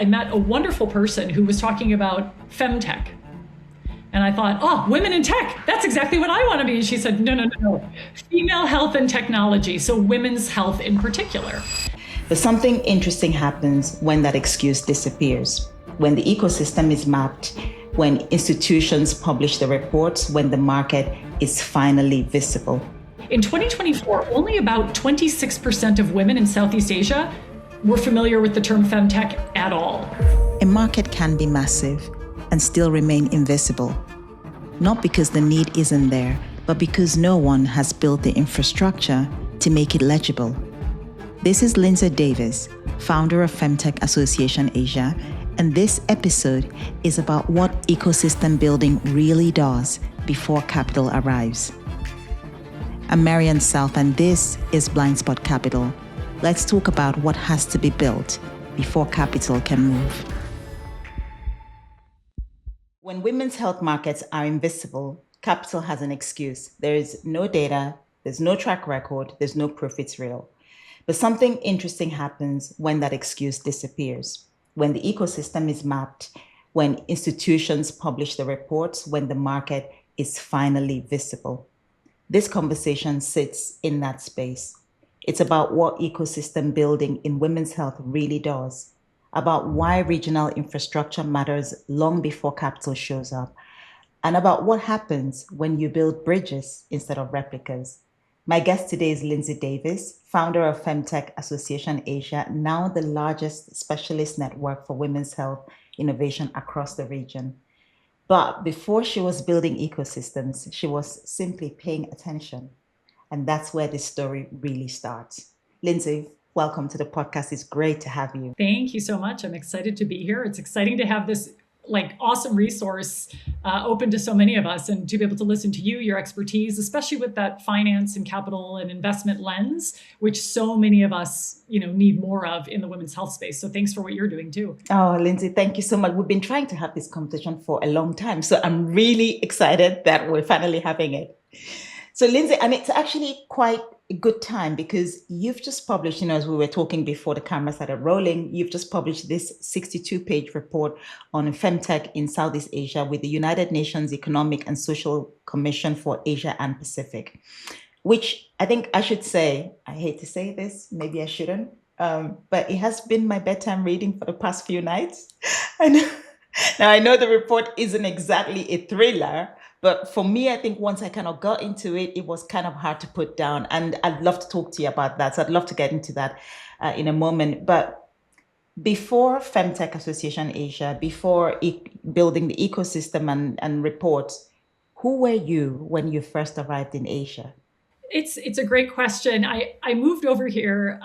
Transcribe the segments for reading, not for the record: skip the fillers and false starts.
I met a wonderful person who was talking about FemTech. And I thought, oh, women in tech, that's exactly what I want to be. And she said, no, female health and technology. So women's health in particular. But something interesting happens when that excuse disappears, when the ecosystem is mapped, when institutions publish the reports, when the market is finally visible. In 2024, only about 26% of women in Southeast Asia were familiar with the term FemTech at all. A market can be massive and still remain invisible, not because the need isn't there, but because no one has built the infrastructure to make it legible. This is Lindsay Davis, founder of FemTech Association Asia, and this episode is about what ecosystem building really does before capital arrives. I'm Maryann South, and this is Blindspot Capital. Let's talk about what has to be built before capital can move. When women's health markets are invisible, capital has an excuse. There is no data, there's no track record, there's no proof it's real. But something interesting happens when that excuse disappears, when the ecosystem is mapped, when institutions publish the reports, when the market is finally visible. This conversation sits in that space. It's about what ecosystem building in women's health really does, about why regional infrastructure matters long before capital shows up, and about what happens when you build bridges instead of replicas. My guest today is Lindsay Davis, founder of FemTech Association Asia, now the largest specialist network for women's health innovation across the region. But before she was building ecosystems, she was simply paying attention. And that's where this story really starts. Lindsay, welcome to the podcast. It's great to have you. Thank you so much. I'm excited to be here. It's exciting to have this awesome resource open to so many of us, and to be able to listen to you, your expertise, especially with that finance and capital and investment lens, which so many of us, need more of in the women's health space. So thanks for what you're doing too. Oh, Lindsay, thank you so much. We've been trying to have this conversation for a long time. So I'm really excited that we're finally having it. So Lindsay, and it's actually quite a good time because you've just published, as we were talking before the camera started rolling, you've just published this 62-page report on FemTech in Southeast Asia with the United Nations Economic and Social Commission for Asia and Pacific, which I think I should say, I hate to say this, maybe I shouldn't, but it has been my bedtime reading for the past few nights. Now, I know the report isn't exactly a thriller, but for me, I think once I kind of got into it, it was kind of hard to put down. And I'd love to talk to you about that. So I'd love to get into that in a moment. But before FemTech Association Asia, before building the ecosystem and reports, who were you when you first arrived in Asia? It's a great question. I moved over here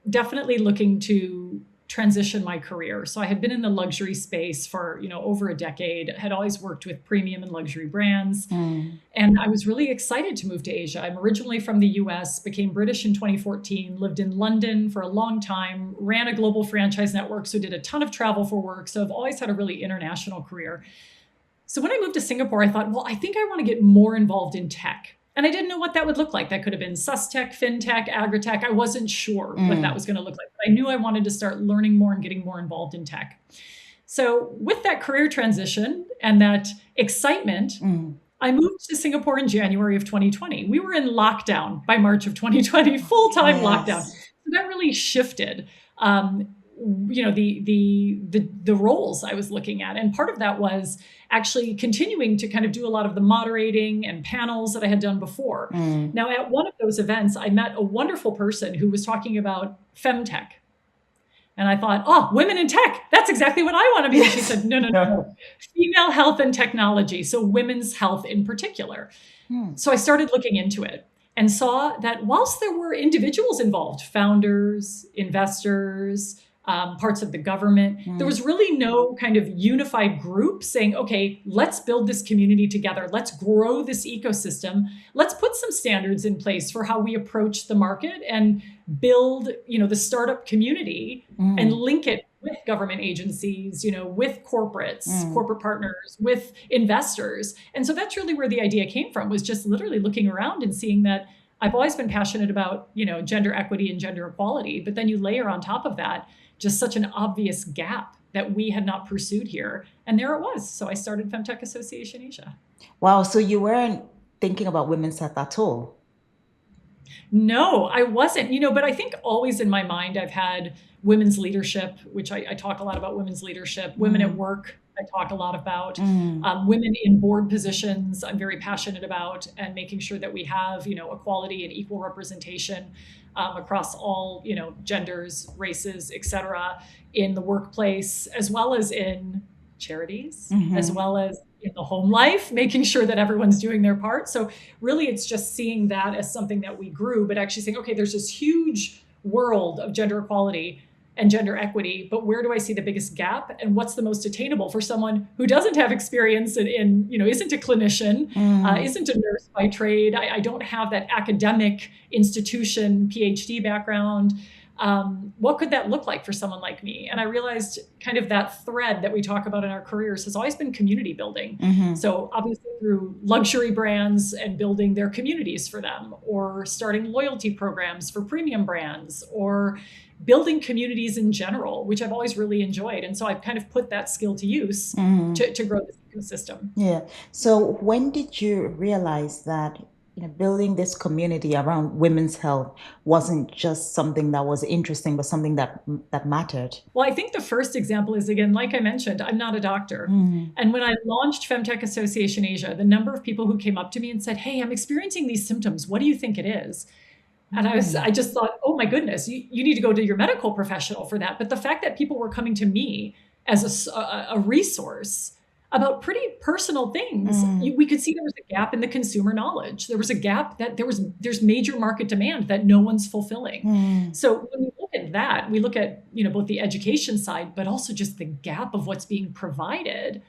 definitely looking to transition my career. So I had been in the luxury space for, over a decade, had always worked with premium and luxury brands. And I was really excited to move to Asia. I'm originally from the US, became British in 2014, lived in London for a long time, ran a global franchise network, so did a ton of travel for work. So I've always had a really international career. So when I moved to Singapore, I thought, well, I think I want to get more involved in tech. And I didn't know what that would look like. That could have been SUSTech, FinTech, Agritech. I wasn't sure what that was going to look like. But I knew I wanted to start learning more and getting more involved in tech. So with that career transition and that excitement, I moved to Singapore in January of 2020. We were in lockdown by March of 2020, full-time lockdown. So that really shifted the roles I was looking at. And part of that was actually continuing to kind of do a lot of the moderating and panels that I had done before. Now, at one of those events, I met a wonderful person who was talking about FemTech. And I thought, oh, women in tech, that's exactly what I want to be. And she said, no, female health and technology. So women's health in particular. So I started looking into it and saw that whilst there were individuals involved, founders, investors, parts of the government, there was really no kind of unified group saying, okay, let's build this community together. Let's grow this ecosystem. Let's put some standards in place for how we approach the market and build, the startup community and link it with government agencies, with corporates, corporate partners, with investors. And so that's really where the idea came from, was just literally looking around and seeing that I've always been passionate about, gender equity and gender equality, but then you layer on top of that just such an obvious gap that we had not pursued here. And there it was. So I started FemTech Association Asia. Wow. So you weren't thinking about women's health at all? No, I wasn't, but I think always in my mind, I've had women's leadership, which I talk a lot about women's leadership, women at work, I talk a lot about, women in board positions, I'm very passionate about, and making sure that we have, equality and equal representation across all, genders, races, et cetera, in the workplace, as well as in charities, as well as in the home life, making sure that everyone's doing their part. So really it's just seeing that as something that we grew, but actually saying, okay, there's this huge world of gender equality and gender equity, but where do I see the biggest gap, and what's the most attainable for someone who doesn't have experience in isn't a clinician, isn't a nurse by trade. I don't have that academic institution PhD background. What could that look like for someone like me? And I realized kind of that thread that we talk about in our careers has always been community building. So obviously through luxury brands and building their communities for them, or starting loyalty programs for premium brands, or building communities in general, which I've always really enjoyed. And so I've kind of put that skill to use to grow this ecosystem. Yeah. So when did you realize that building this community around women's health wasn't just something that was interesting, but something that mattered? Well, I think the first example is, again, like I mentioned, I'm not a doctor. And when I launched FemTech Association Asia, the number of people who came up to me and said, hey, I'm experiencing these symptoms. What do you think it is? And I just thought, oh my goodness, you need to go to your medical professional for that. But the fact that people were coming to me as a resource about pretty personal things, we could see there was a gap in the consumer knowledge. There was a gap that there's major market demand that no one's fulfilling. So when we look at that, we look at both the education side, but also just the gap of what's being provided.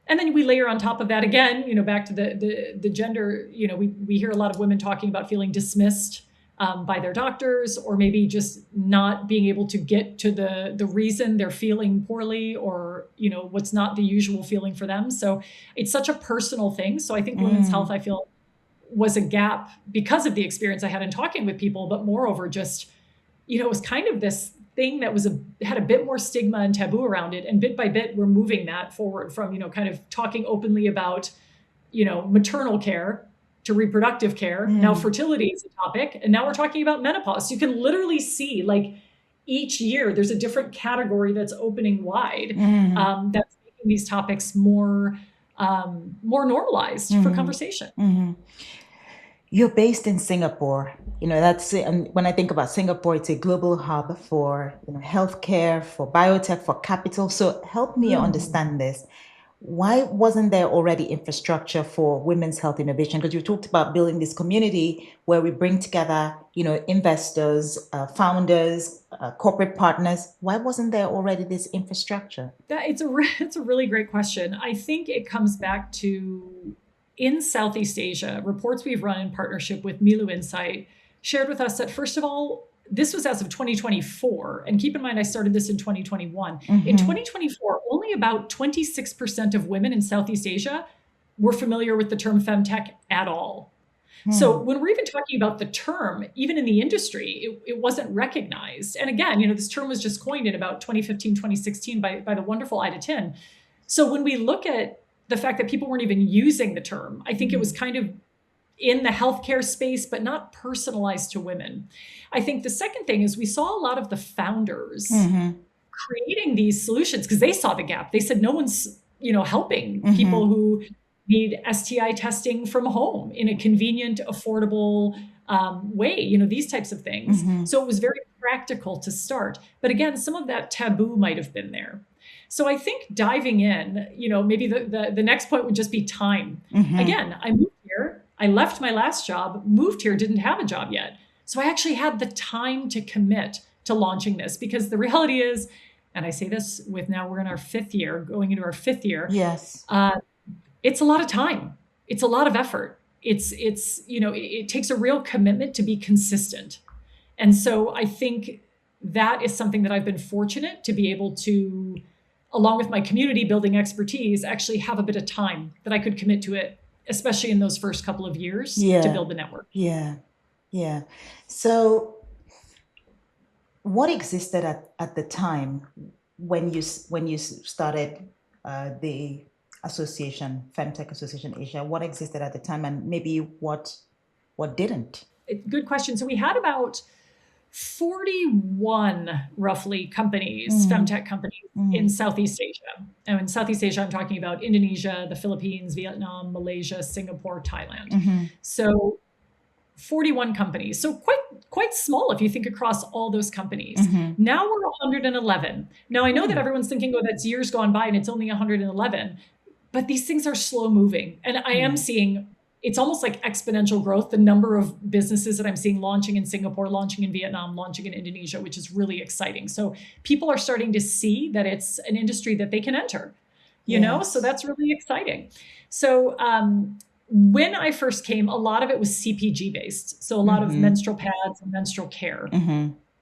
And then we layer on top of that again, back to the gender, we hear a lot of women talking about feeling dismissed by their doctors, or maybe just not being able to get to the reason they're feeling poorly, or, what's not the usual feeling for them. So it's such a personal thing. So I think women's health, I feel, was a gap because of the experience I had in talking with people, but moreover, just, it was kind of this thing that had a bit more stigma and taboo around it. And bit by bit, we're moving that forward from, kind of talking openly about, maternal care to reproductive care. Now fertility is a topic, and now we're talking about menopause. You can literally see, like, each year there's a different category that's opening wide, that's making these topics more normalized for conversation. You're based in Singapore. That's it. And when I think about Singapore, it's a global hub for healthcare, for biotech, for capital. So help me understand this. Why wasn't there already infrastructure for women's health innovation? Because you talked about building this community where we bring together, investors, founders, corporate partners. Why wasn't there already this infrastructure? It's a really great question. I think it comes back to, in Southeast Asia, reports we've run in partnership with Milu Insight shared with us that, first of all, this was as of 2024. And keep in mind, I started this in 2021. In 2024, only about 26% of women in Southeast Asia were familiar with the term femtech at all. So when we're even talking about the term, even in the industry, it wasn't recognized. And again, this term was just coined in about 2015, 2016 by the wonderful Ida Tin. So when we look at the fact that people weren't even using the term, I think it was kind of in the healthcare space, but not personalized to women. I think the second thing is we saw a lot of the founders creating these solutions because they saw the gap. They said no one's, helping people who need STI testing from home in a convenient, affordable way, these types of things. So it was very practical to start. But again, some of that taboo might have been there. So I think diving in, maybe the next point would just be time. Again, I moved here. I left my last job, moved here, didn't have a job yet. So I actually had the time to commit to launching this, because the reality is, and I say this with, now we're in our 5th year, going into our 5th year. Yes. It's a lot of time. It's a lot of effort. It takes a real commitment to be consistent. And so I think that is something that I've been fortunate to be able to, along with my community building expertise, actually have a bit of time that I could commit to it, especially in those first couple of years to build the network. Yeah. So what existed at the time when you started the association, FemTech Association Asia? What existed at the time, and maybe what didn't? Good question. So we had about 41 roughly companies, femtech companies in Southeast Asia. And in Southeast Asia, I'm talking about Indonesia, the Philippines, Vietnam, Malaysia, Singapore, Thailand. So 41 companies. So quite small if you think across all those companies. Now we're 111. Now I know that everyone's thinking, oh, that's years gone by and it's only 111, but these things are slow moving. And I am seeing it's almost like exponential growth, the number of businesses that I'm seeing launching in Singapore, launching in Vietnam, launching in Indonesia, which is really exciting. So people are starting to see that it's an industry that they can enter, you know, so that's really exciting. So when I first came, a lot of it was CPG based. So a lot of menstrual pads and menstrual care.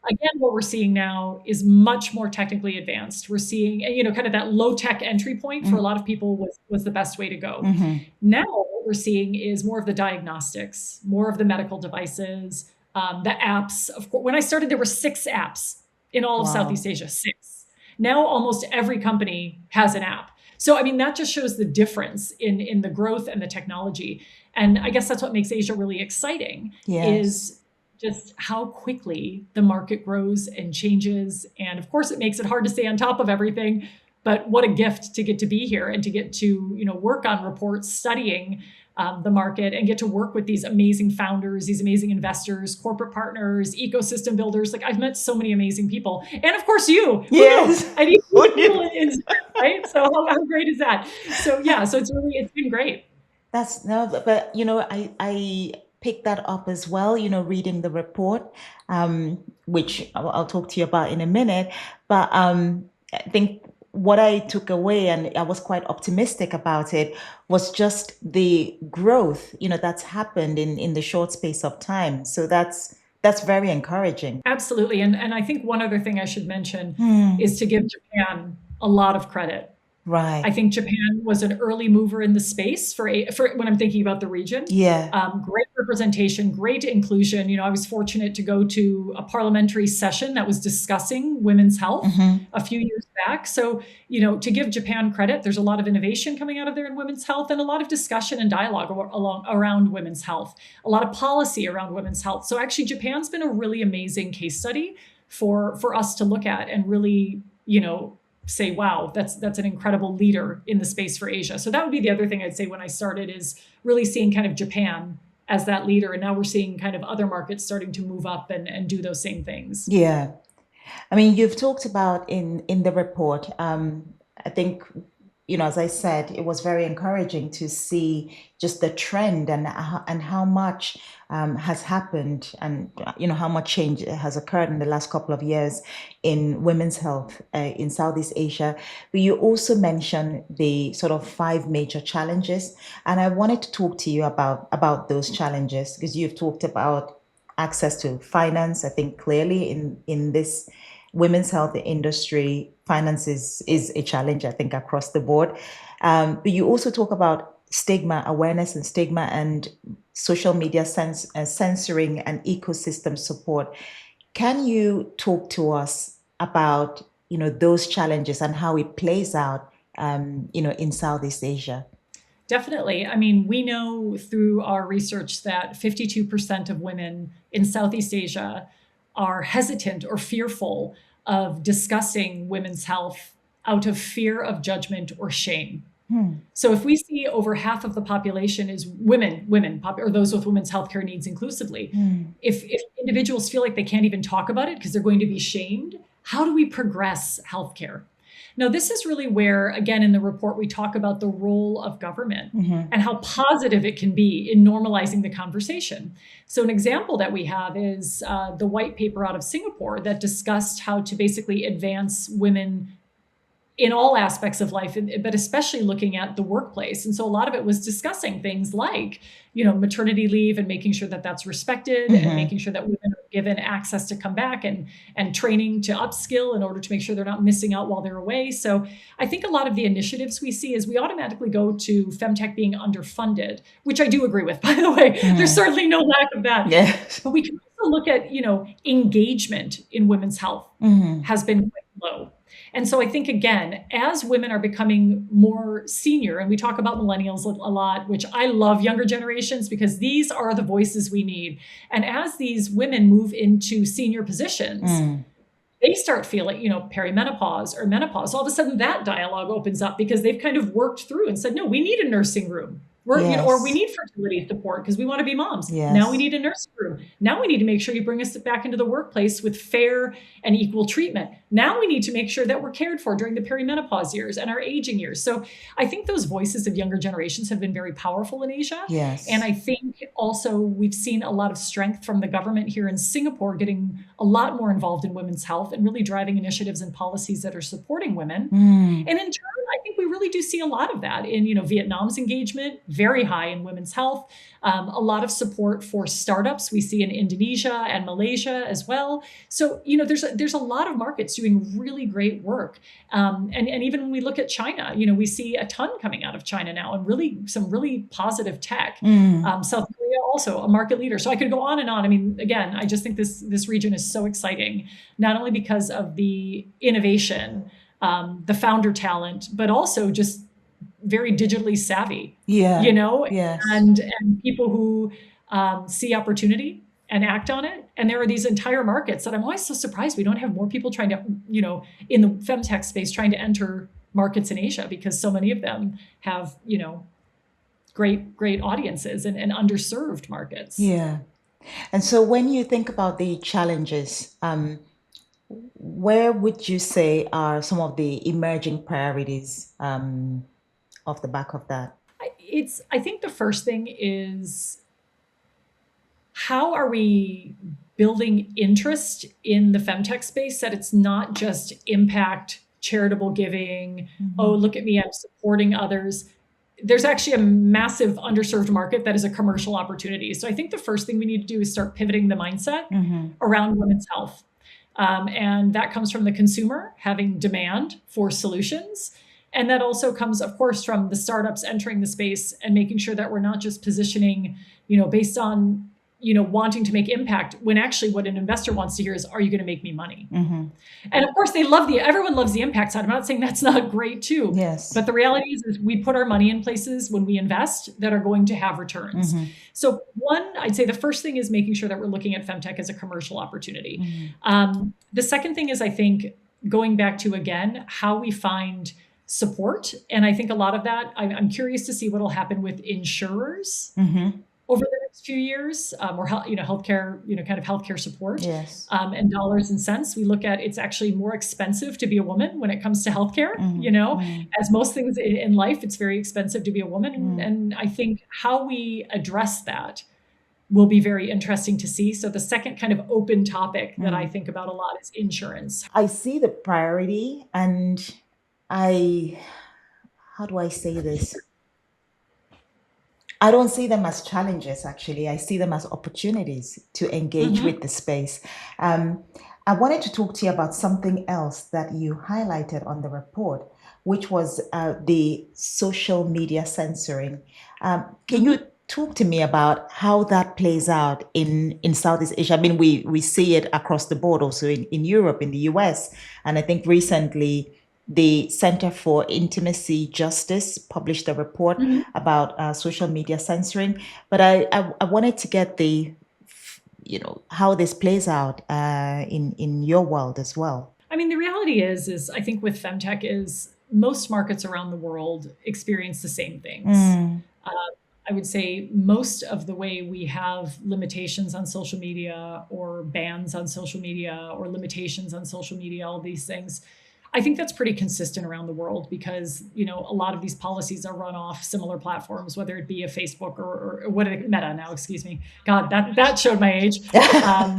Again, what we're seeing now is much more technically advanced. We're seeing, you know, kind of that low tech entry point for a lot of people was the best way to go. Now what we're seeing is more of the diagnostics, more of the medical devices, the apps. Of course, when I started, there were 6 apps in all of Southeast Asia, 6. Now almost every company has an app. So, I mean, that just shows the difference in the growth and the technology. And I guess that's what makes Asia really exciting is just how quickly the market grows and changes. And of course, it makes it hard to stay on top of everything. But what a gift to get to be here and to get to, you know, work on reports, studying the market and get to work with these amazing founders, these amazing investors, corporate partners, ecosystem builders. Like I've met so many amazing people. And of course you. Yes. I need people in, right? So how great is that? So yeah, so it's been great. That's no, but you know, I picked that up as well, you know, reading the report, which I'll talk to you about in a minute. But I think what I took away, and I was quite optimistic about it, was just the growth, you know, that's happened in the short space of time. So that's very encouraging. Absolutely. And I think one other thing I should mention is to give Japan a lot of credit. Right. I think Japan was an early mover in the space for when I'm thinking about the region. Great representation, great inclusion. You know, I was fortunate to go to a parliamentary session that was discussing women's health a few years back. So, you know, to give Japan credit, there's a lot of innovation coming out of there in women's health and a lot of discussion and dialogue around women's health, a lot of policy around women's health. So actually, Japan's been a really amazing case study for us to look at and really, you know, say, wow, that's an incredible leader in the space for Asia. So that would be the other thing I'd say when I started is really seeing kind of Japan as that leader. And now we're seeing kind of other markets starting to move up and do those same things. Yeah. I mean, you've talked about in the report, I think, you know, as I said, it was very encouraging to see just the trend and how much has happened and, you know, how much change has occurred in the last couple of years in women's health in Southeast Asia. But you also mentioned the sort of 5 major challenges. And I wanted to talk to you about those challenges because you've talked about access to finance. I think clearly in this women's health industry, finance is a challenge, I think, across the board. But you also talk about stigma, awareness and stigma, and social media censoring and ecosystem support. Can you talk to us about, you know, those challenges and how it plays out, you know, in Southeast Asia? Definitely. I mean, we know through our research that 52% of women in Southeast Asia are hesitant or fearful of discussing women's health out of fear of judgment or shame. So if we see over half of the population is women, or those with women's healthcare needs inclusively, if individuals feel like they can't even talk about it because they're going to be shamed, how do we progress healthcare? Now, this is really where, again, in the report, we talk about the role of government and how positive it can be in normalizing the conversation. So an example that we have is the white paper out of Singapore that discussed how to basically advance women in all aspects of life, but especially looking at the workplace. And so a lot of it was discussing things like, you know, maternity leave and making sure that that's respected and making sure that women are given access to come back and training to upskill in order to make sure they're not missing out while they're away. So I think a lot of the initiatives we see is we automatically go to FemTech being underfunded, which I do agree with, by the way. There's certainly no lack of that. Yes. But we can also look at, engagement in women's health has been quite low. And so I think, again, as women are becoming more senior, and we talk about millennials a lot, which I love younger generations because these are the voices we need. And as these women move into senior positions, they start feeling, perimenopause or menopause. All of a sudden that dialogue opens up because they've kind of worked through and said, no, we need a nursing room. Or we need fertility support because we want to be moms. Yes. Now we need a nursing room. Now we need to make sure you bring us back into the workplace with fair and equal treatment. Now we need to make sure that we're cared for during the perimenopause years and our aging years. So I think those voices of younger generations have been very powerful in Asia. Yes. And I think also we've seen a lot of strength from the government here in Singapore getting a lot more involved in women's health and really driving initiatives and policies that are supporting women. And in turn, I think we really do see a lot of that in, Vietnam's engagement, very high in women's health, a lot of support for startups we see in Indonesia and Malaysia as well. So, there's a lot of markets doing really great work. And even when we look at China, we see a ton coming out of China now and really some really positive tech. South Korea also a market leader. So I could go on and on. I mean, again, I just think this region is so exciting, not only because of the innovation, the founder talent, but also just very digitally savvy, Yes. and people who see opportunity and act on it. And there are these entire markets that I'm always so surprised we don't have more people trying to, in the FemTech space, trying to enter markets in Asia because so many of them have, great audiences and underserved markets. Yeah. And so when you think about the challenges, where would you say are some of the emerging priorities off the back of that? I think the first thing is, how are we building interest in the FemTech space that it's not just impact, charitable giving, oh, look at me, I'm supporting others. There's actually a massive underserved market that is a commercial opportunity. So I think the first thing we need to do is start pivoting the mindset around women's health. And that comes from the consumer having demand for solutions. And that also comes, of course, from the startups entering the space and making sure that we're not just positioning, based on, wanting to make impact, when actually what an investor wants to hear is, are you going to make me money? And of course, everyone loves the impact side. I'm not saying that's not great too. Yes. But the reality is we put our money in places when we invest that are going to have returns. So I'd say the first thing is making sure that we're looking at FemTech as a commercial opportunity. The second thing is, I think, going back to, again, how we find support. And I think a lot of that, I'm curious to see what will happen with insurers over the next few years, or healthcare, kind of healthcare support. Yes. And dollars and cents. We look at, it's actually more expensive to be a woman when it comes to healthcare. As most things in life, it's very expensive to be a woman. And I think how we address that will be very interesting to see. So the second kind of open topic that I think about a lot is insurance. I see the priority, and how do I say this? I don't see them as challenges, actually. I see them as opportunities to engage with the space. I wanted to talk to you about something else that you highlighted on the report, which was the social media censoring. Can you talk to me about how that plays out in Southeast Asia? I mean, we see it across the board, also in Europe, in the US. And I think recently, the Center for Intimacy Justice published a report about social media censoring. But I wanted to get how this plays out in your world as well. I mean, the reality is I think with FemTech is most markets around the world experience the same things. I would say most of the way we have limitations on social media or bans on social media or limitations on social media, all these things, I think that's pretty consistent around the world because, a lot of these policies are run off similar platforms, whether it be a Facebook or what are they, Meta now, excuse me. God, that showed my age. I'm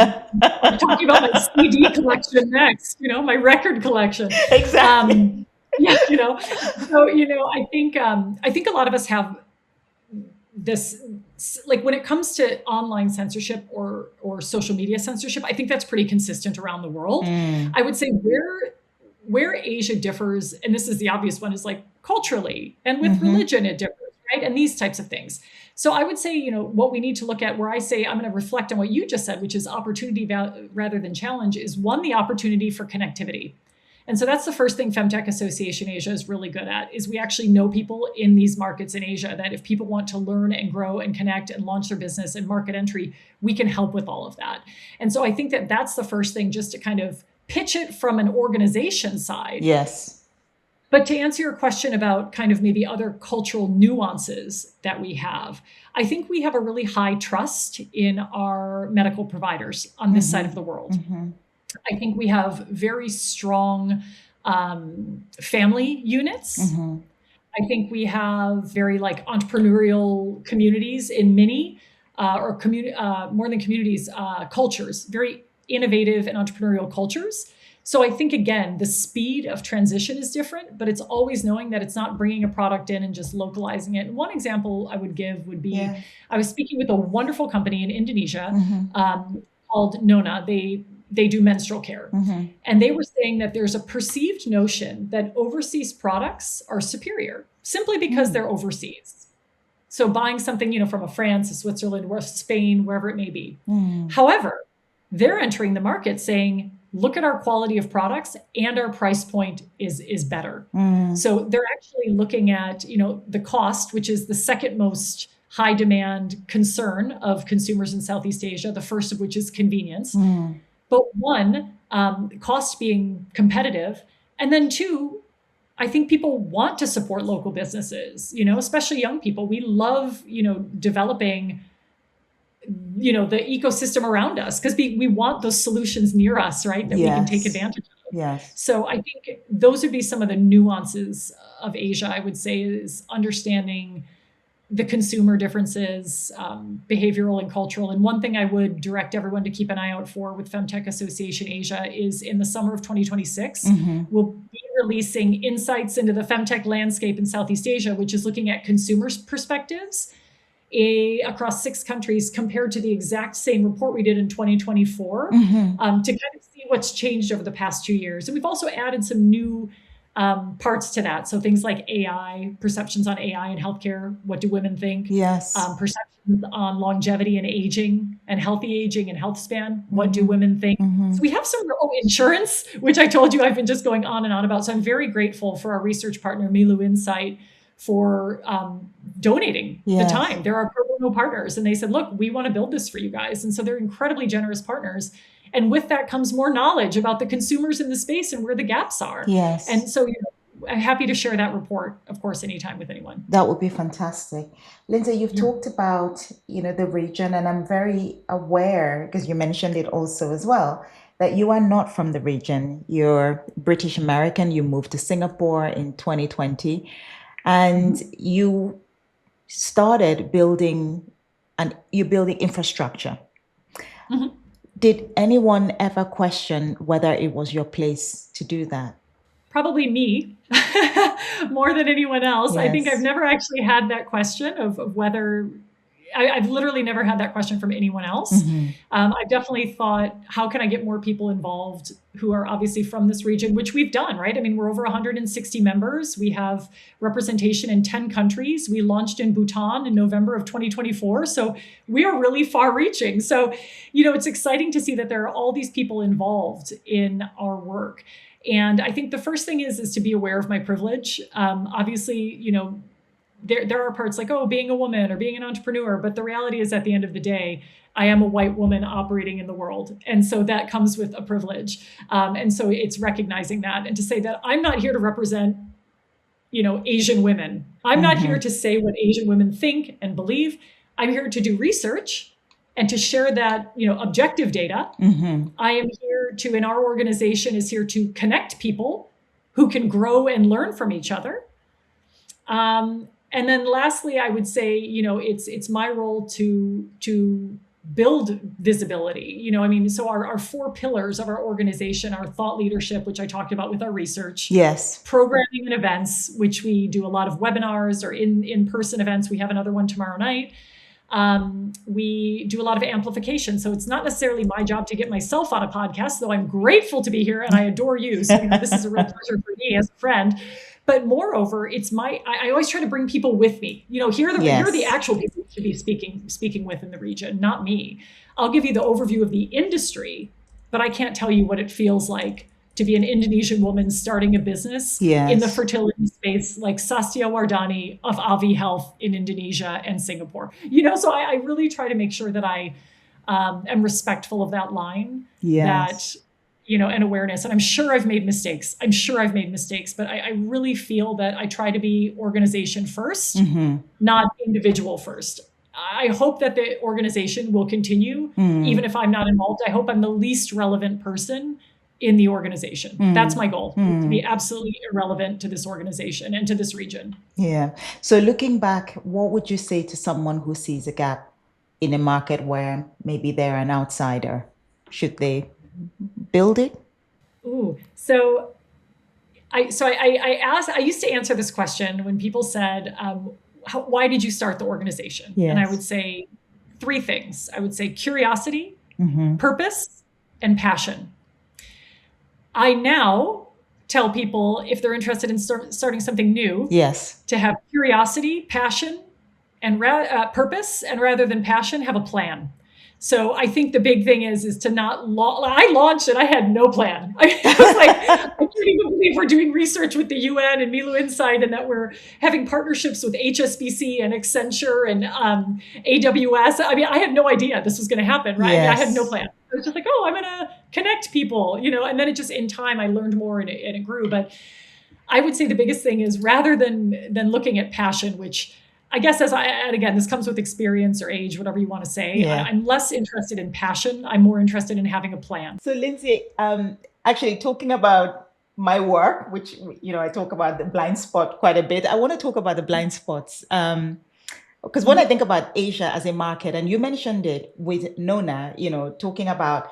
talking about my CD collection next, my record collection. Exactly. So, I think a lot of us have this, like when it comes to online censorship or social media censorship, I think that's pretty consistent around the world. I would say where Asia differs, and this is the obvious one, is like culturally and with religion it differs. right? And these types of things. So I would say, what we need to look at, where I say I'm going to reflect on what you just said, which is opportunity rather than challenge, is one, the opportunity for connectivity. And so that's the first thing FemTech Association Asia is really good at, is we actually know people in these markets in Asia, that if people want to learn and grow and connect and launch their business and market entry, we can help with all of that. And so I think that that's the first thing, just to kind of pitch it from an organization side. Yes. But to answer your question about kind of maybe other cultural nuances that we have, I think we have a really high trust in our medical providers on this side of the world. I think we have very strong family units. I think we have very entrepreneurial communities in many, more than communities, cultures, very innovative and entrepreneurial cultures. So I think, again, the speed of transition is different, but it's always knowing that it's not bringing a product in and just localizing it. And one example I would give would be, I was speaking with a wonderful company in Indonesia called Nona. They do menstrual care. And they were saying that there's a perceived notion that overseas products are superior simply because they're overseas. So buying something, from a France, a Switzerland, or Spain, wherever it may be. However, they're entering the market saying, look at our quality of products and our price point is better. So they're actually looking at, the cost, which is the second most high demand concern of consumers in Southeast Asia, the first of which is convenience. But one, cost being competitive. And then two, I think people want to support local businesses, especially young people. We love, developing, the ecosystem around us, because we want those solutions near us, right? That we can take advantage of. Yes. So I think those would be some of the nuances of Asia, I would say, is understanding the consumer differences, behavioral and cultural. And one thing I would direct everyone to keep an eye out for with FemTech Association Asia is in the summer of 2026, we'll be releasing insights into the femtech landscape in Southeast Asia, which is looking at consumers' perspectives across 6 countries compared to the exact same report we did in 2024, to kind of see what's changed over the past 2 years. And we've also added some new parts to that. So things like AI, perceptions on AI in healthcare. What do women think? Yes. Perceptions on longevity and aging and healthy aging and health span. What do women think? So we have some insurance, which I told you I've been just going on and on about. So I'm very grateful for our research partner, Milu Insight, for donating the time. They're our pro bono partners. And they said, look, we want to build this for you guys. And so they're incredibly generous partners. And with that comes more knowledge about the consumers in the space and where the gaps are. Yes. And so I'm happy to share that report, of course, anytime with anyone. That would be fantastic. Lindsay, you've talked about, the region, and I'm very aware, because you mentioned it also as well, that you are not from the region. You're British American. You moved to Singapore in 2020, and you started building infrastructure. Did anyone ever question whether it was your place to do that? Probably me more than anyone else. Yes. I think I've never actually had that question of whether, I've literally never had that question from anyone else. I've definitely thought, how can I get more people involved who are obviously from this region, which we've done, right? I mean, we're over 160 members. We have representation in 10 countries. We launched in Bhutan in November of 2024. So we are really far reaching. So, it's exciting to see that there are all these people involved in our work. And I think the first thing is to be aware of my privilege. Obviously, there are parts like, being a woman or being an entrepreneur. But the reality is, at the end of the day, I am a white woman operating in the world. And so that comes with a privilege. And so it's recognizing that, and to say that I'm not here to represent, Asian women. I'm not here to say what Asian women think and believe. I'm here to do research and to share that, objective data. I am here to, in our organization, is here to connect people who can grow and learn from each other. And then lastly, I would say, it's my role to build visibility. So our 4 pillars of our organization are thought leadership, which I talked about with our research. Yes. Programming and events, which we do a lot of webinars or in-person events. We have another one tomorrow night. We do a lot of amplification. So it's not necessarily my job to get myself on a podcast, though I'm grateful to be here and I adore you. So this is a real pleasure for me as a friend. But moreover, I always try to bring people with me. Here are the actual people you should be speaking with in the region, not me. I'll give you the overview of the industry, but I can't tell you what it feels like to be an Indonesian woman starting a business in the fertility space, like Sastia Wardani of Avi Health in Indonesia and Singapore. So I really try to make sure that I am respectful of that line, that, and awareness. And I'm sure I've made mistakes. But I really feel that I try to be organization first, not individual first. I hope that the organization will continue, even if I'm not involved. I hope I'm the least relevant person in the organization. That's my goal, to be absolutely irrelevant to this organization and to this region. Yeah. So looking back, what would you say to someone who sees a gap in a market where maybe they're an outsider? Should they build it? Ooh, so I used to answer this question when people said, why did you start the organization? Yes. And I would say 3 things. I would say curiosity, purpose, and passion. I now tell people, if they're interested in starting something new, to have curiosity, passion, and purpose, and rather than passion, have a plan. So I think the big thing is to not I launched it. I had no plan. I was like, I can't even believe we're doing research with the UN and Milu Insight, and that we're having partnerships with HSBC and Accenture and AWS. I mean, I had no idea this was going to happen, right? Yes. I had no plan. I was just like, I'm going to connect people, and then it just, in time, I learned more and it grew. But I would say the biggest thing is, rather than looking at passion, which I guess and again, this comes with experience or age, whatever you want to say. I'm less interested in passion. I'm more interested in having a plan. So Lindsay, actually talking about my work, which, I talk about the blind spot quite a bit. I want to talk about the blind spots. Because when I think about Asia as a market, and you mentioned it with Nona, talking about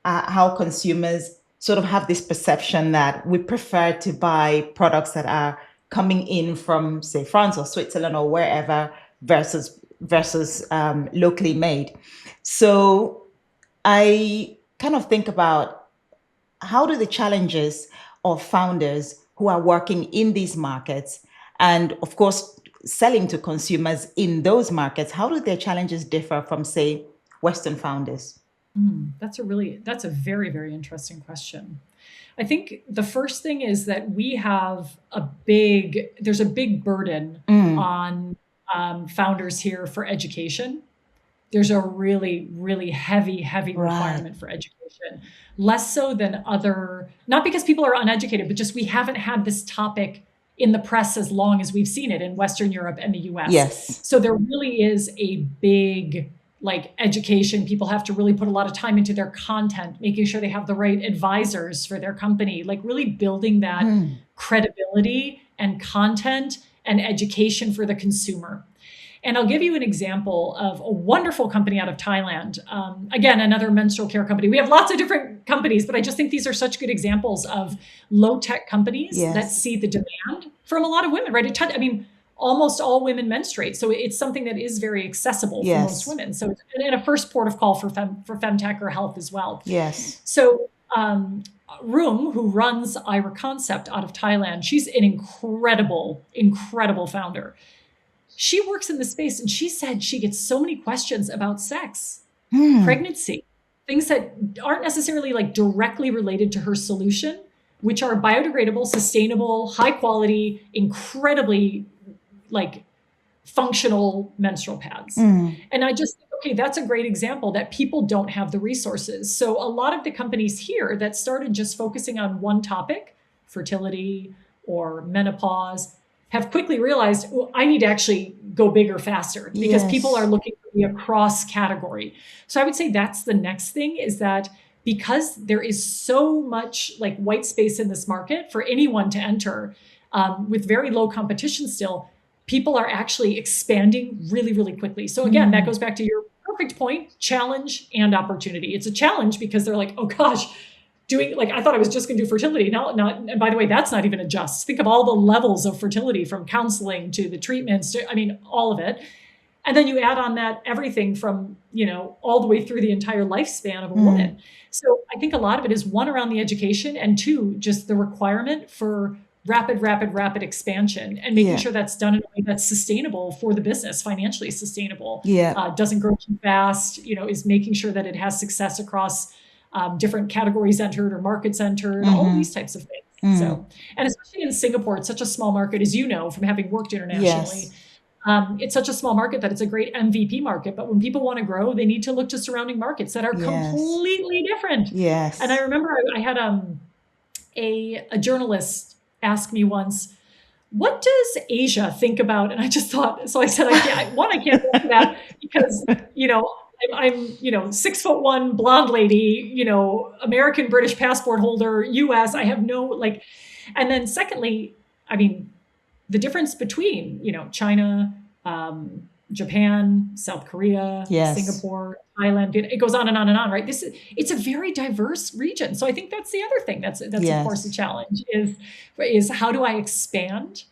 how consumers sort of have this perception that we prefer to buy products that are coming in from, say, France or Switzerland or wherever versus locally made. So I kind of think about, how do the challenges of founders who are working in these markets, and of course selling to consumers in those markets, how do their challenges differ from, say, Western founders? That's a very, very interesting question. I think the first thing is that there's a big burden on founders here for education. There's a really, really heavy requirement for education. Less so than not because people are uneducated, but just we haven't had this topic in the press as long as we've seen it in Western Europe and the US. Yes. So there really is a big education. People have to really put a lot of time into their content, making sure they have the right advisors for their company, really building that credibility and content and education for the consumer. And I'll give you an example of a wonderful company out of Thailand. Again, another menstrual care company. We have lots of different companies, but I just think these are such good examples of low-tech companies that see the demand from a lot of women, right? Almost all women menstruate. So it's something that is very accessible for most women. So it's a first port of call for FemTech or health as well. Yes. So Room, who runs Ira Concept out of Thailand, she's an incredible founder. She works in the space, and she said she gets so many questions about sex, pregnancy, things that aren't necessarily directly related to her solution, which are biodegradable, sustainable, high quality, incredibly functional menstrual pads. And I just think, okay, that's a great example that people don't have the resources. So a lot of the companies here that started just focusing on one topic, fertility or menopause, have quickly realized, I need to actually go bigger faster, because people are looking for me across category. So I would say that's the next thing, is that because there is so much white space in this market for anyone to enter, with very low competition still, people are actually expanding really, really quickly. So again, that goes back to your perfect point, challenge and opportunity. It's a challenge because they're like, oh gosh, I thought I was just going to do fertility. And by the way, that's not even a just. Think of all the levels of fertility, from counseling to the treatments to, all of it. And then you add on that everything from, all the way through the entire lifespan of a woman. So I think a lot of it is, one, around the education, and 2, just the requirement for rapid expansion, and making sure that's done in a way that's sustainable for the business, financially sustainable, doesn't grow too fast, is making sure that it has success across different categories entered or markets entered, all of these types of things. So, and especially in Singapore, it's such a small market, as you know, from having worked internationally. It's such a small market that it's a great MVP market. But when people want to grow, they need to look to surrounding markets that are completely different. And I remember I had a journalist ask me once, what does Asia think about? And I just thought, so I said, I can't answer that because, I'm 6'1" blonde lady, American British passport holder, US. I have no and then secondly, I mean, the difference between, China, Japan, South Korea, Singapore, Thailand, it goes on and on and on, right? It's a very diverse region. So I think that's the other thing that's of course a challenge is how do I expand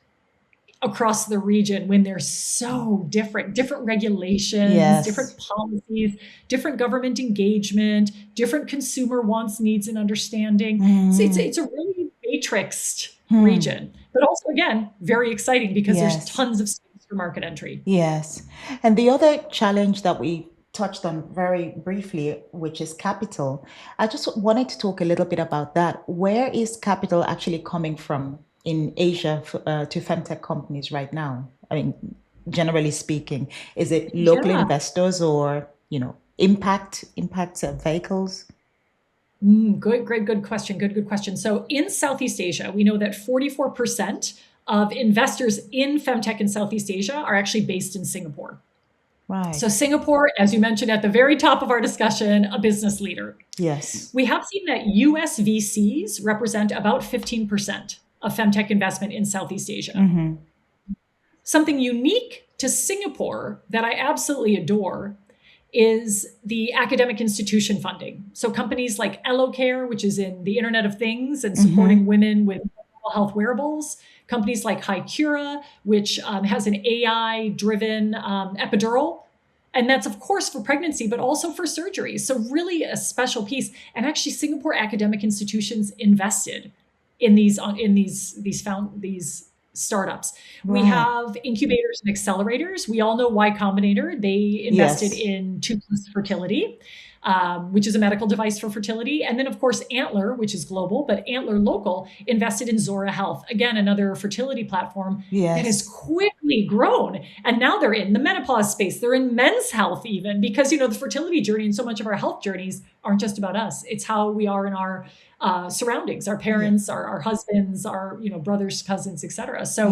across the region when they're so different regulations, different policies, different government engagement, different consumer wants, needs, and understanding. So it's a really matrixed region, but also again, very exciting because there's tons of space for market entry. Yes. And the other challenge that we touched on very briefly, which is capital. I just wanted to talk a little bit about that. Where is capital actually coming from in Asia to femtech companies right now? I mean, generally speaking, is it local investors or, impact vehicles? Good question. So in Southeast Asia, we know that 44% of investors in femtech in Southeast Asia are actually based in Singapore. Right. So Singapore, as you mentioned at the very top of our discussion, a business leader. Yes. We have seen that US VCs represent about 15% of femtech investment in Southeast Asia. Something unique to Singapore that I absolutely adore is the academic institution funding. So companies like EloCare, which is in the Internet of Things and supporting women with mental health wearables. Companies like HiCura, which has an AI-driven epidural. And that's, of course, for pregnancy, but also for surgery. So really a special piece. And actually, Singapore academic institutions invested in these startups. We have incubators and accelerators. We all know Y Combinator. They invested in tubeless fertility, which is a medical device for fertility. And then, of course, Antler, which is global, but Antler local, invested in Zora Health. Again, another fertility platform that has quickly grown. And now they're in the menopause space. They're in men's health even because, the fertility journey and so much of our health journeys aren't just about us. It's how we are in our surroundings, our parents, our husbands, our brothers, cousins, etc. So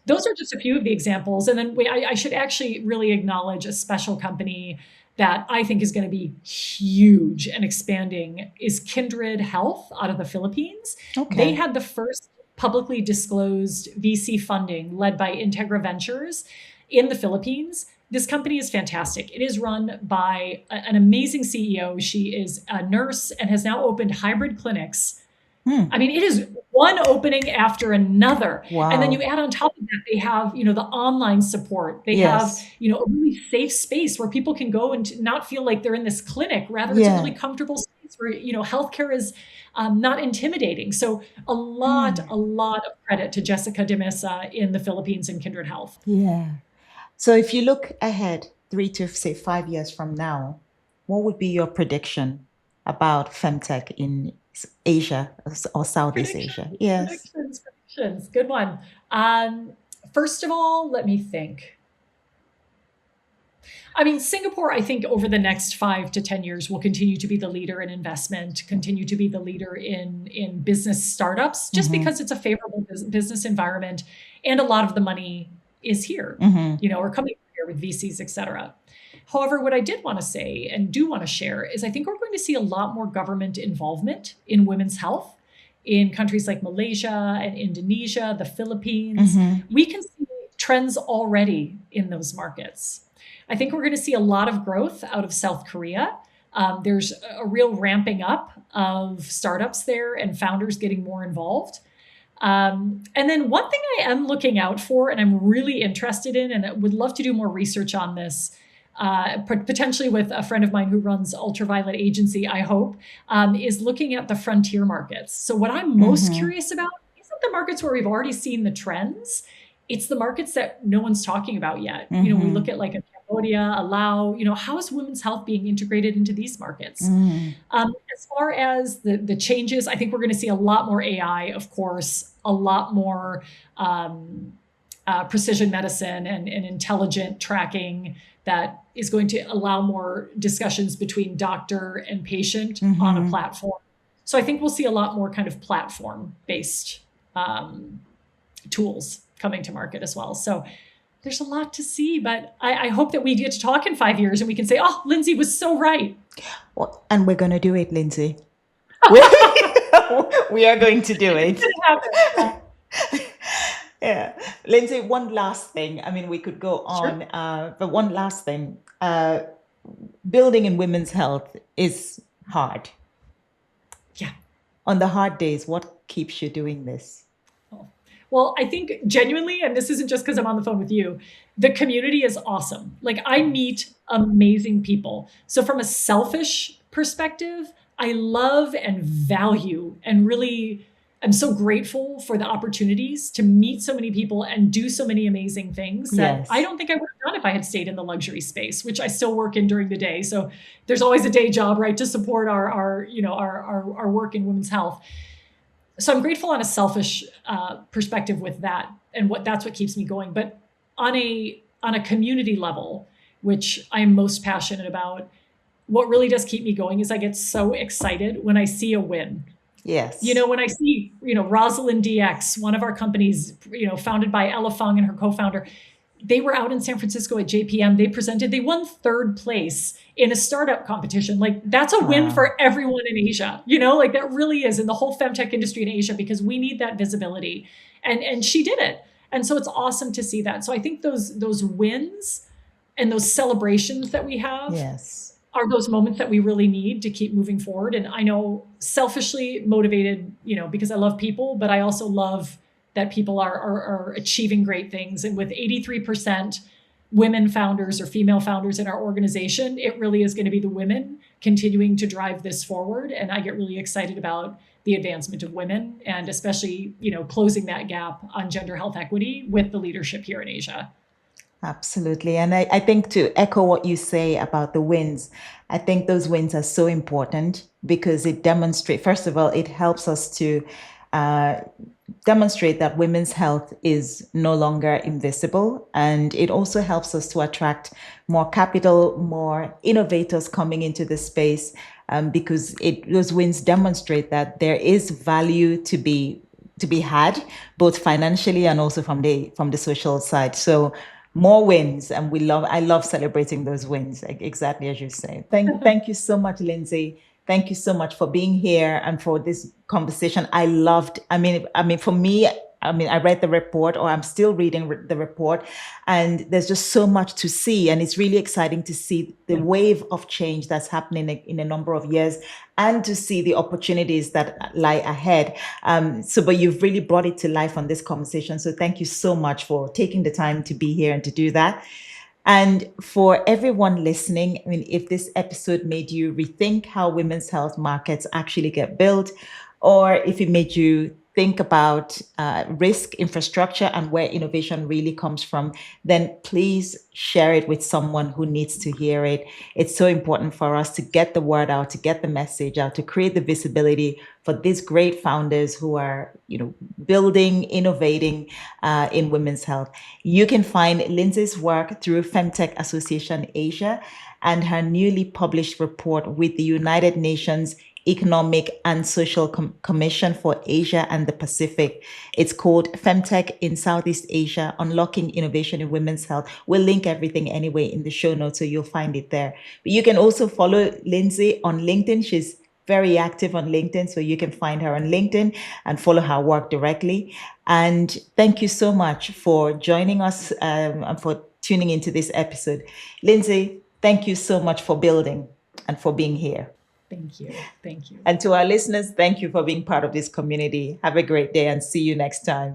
those are just a few of the examples. And then I should actually really acknowledge a special company that I think is going to be huge and expanding is Kindred Health out of the Philippines. They had the first publicly disclosed VC funding led by Integra Ventures in the Philippines. This company is fantastic. It is run by an amazing CEO. She is a nurse and has now opened hybrid clinics. I mean, it is one opening after another. And then you add on top of that, they have, the online support. They have, a really safe space where people can go and not feel like they're in this clinic. Rather, it's a really comfortable space where, healthcare is not intimidating. So a lot of credit to Jessica de Mesa in the Philippines and Kindred Health. So if you look ahead 3 to say 5 years from now, what would be your prediction about femtech in Asia or Southeast Asia? Predictions. Good one. First of all, let me think. I mean, Singapore, I think over the next 5 to 10 years will continue to be the leader in investment, continue to be the leader in business startups, just because it's a favorable business environment and a lot of the money is here, or coming here with VCs, et cetera. However, what I did want to say and do want to share is I think we're going to see a lot more government involvement in women's health in countries like Malaysia and Indonesia, the Philippines. We can see trends already in those markets. I think we're going to see a lot of growth out of South Korea. There's a real ramping up of startups there and founders getting more involved. And then one thing I am looking out for and I'm really interested in, and I would love to do more research on this, potentially with a friend of mine who runs Ultraviolet Agency, I hope, is looking at the frontier markets. So what I'm most curious about is isn't the markets where we've already seen the trends. It's the markets that no one's talking about yet. We look at like a Cambodia, a Laos, how is women's health being integrated into these markets? As far as the changes, I think we're going to see a lot more AI, of course, a lot more precision medicine and intelligent tracking that is going to allow more discussions between doctor and patient on a platform. So I think we'll see a lot more kind of platform-based tools coming to market as well. So there's a lot to see, but I hope that we get to talk in 5 years and we can say, oh, Lindsay was so right. Well, and we're going to do it, Lindsay. We are going to do it. Yeah. Lindsay, one last thing. I mean, we could go on, but one last thing. Building in women's health is hard. Yeah. On the hard days, what keeps you doing this? Well, I think genuinely, and this isn't just because I'm on the phone with you, the community is awesome. Like I meet amazing people. So from a selfish perspective, I love and value and really I'm so grateful for the opportunities to meet so many people and do so many amazing things that I don't think I would have done if I had stayed in the luxury space, which I still work in during the day. So there's always a day job, right, to support our work in women's health. So I'm grateful on a selfish perspective with that, and that's what keeps me going. But on a community level, which I'm most passionate about, what really does keep me going is I get so excited when I see a win. Yes. When I see, Rosalind DX, one of our companies, founded by Ella Fung and her co-founder, they were out in San Francisco at JPM. They won 3rd place in a startup competition. Like that's a win for everyone in Asia, like that really is in the whole FemTech industry in Asia, because we need that visibility. And she did it. And so it's awesome to see that. So I think those wins and those celebrations that we have are those moments that we really need to keep moving forward. And I know selfishly motivated, because I love people, but I also love that people are achieving great things. And with 83% women founders or female founders in our organization, it really is going to be the women continuing to drive this forward. And I get really excited about the advancement of women and especially, closing that gap on gender health equity with the leadership here in Asia. Absolutely. And I think to echo what you say about the wins, I think those wins are so important because it demonstrates, first of all, it helps us to demonstrate that women's health is no longer invisible. And it also helps us to attract more capital, more innovators coming into the space, because those wins demonstrate that there is value to be had, both financially and also from the social side. So more wins, and I love celebrating those wins, exactly as you say. Thank you so much, Lindsay. Thank you so much for being here and for this conversation. I mean, for me, I read the report, or I'm still reading the report, and there's just so much to see. And it's really exciting to see the wave of change that's happening in a number of years and to see the opportunities that lie ahead. But you've really brought it to life on this conversation. So thank you so much for taking the time to be here and to do that. And for everyone listening, I mean, if this episode made you rethink how women's health markets actually get built, or if it made you think about risk, infrastructure, and where innovation really comes from, then please share it with someone who needs to hear it. It's so important for us to get the word out, to get the message out, to create the visibility for these great founders who are, building, innovating in women's health. You can find Lindsay's work through FemTech Association Asia and her newly published report with the United Nations Economic and Social Commission for Asia and the Pacific. It's called FemTech in Southeast Asia, Unlocking Innovation in Women's Health. We'll link everything anyway in the show notes, so you'll find it there. But you can also follow Lindsay on LinkedIn. She's very active on LinkedIn, so you can find her on LinkedIn and follow her work directly. And thank you so much for joining us and for tuning into this episode. Lindsay, thank you so much for building and for being here. Thank you. Thank you. And to our listeners, thank you for being part of this community. Have a great day and see you next time.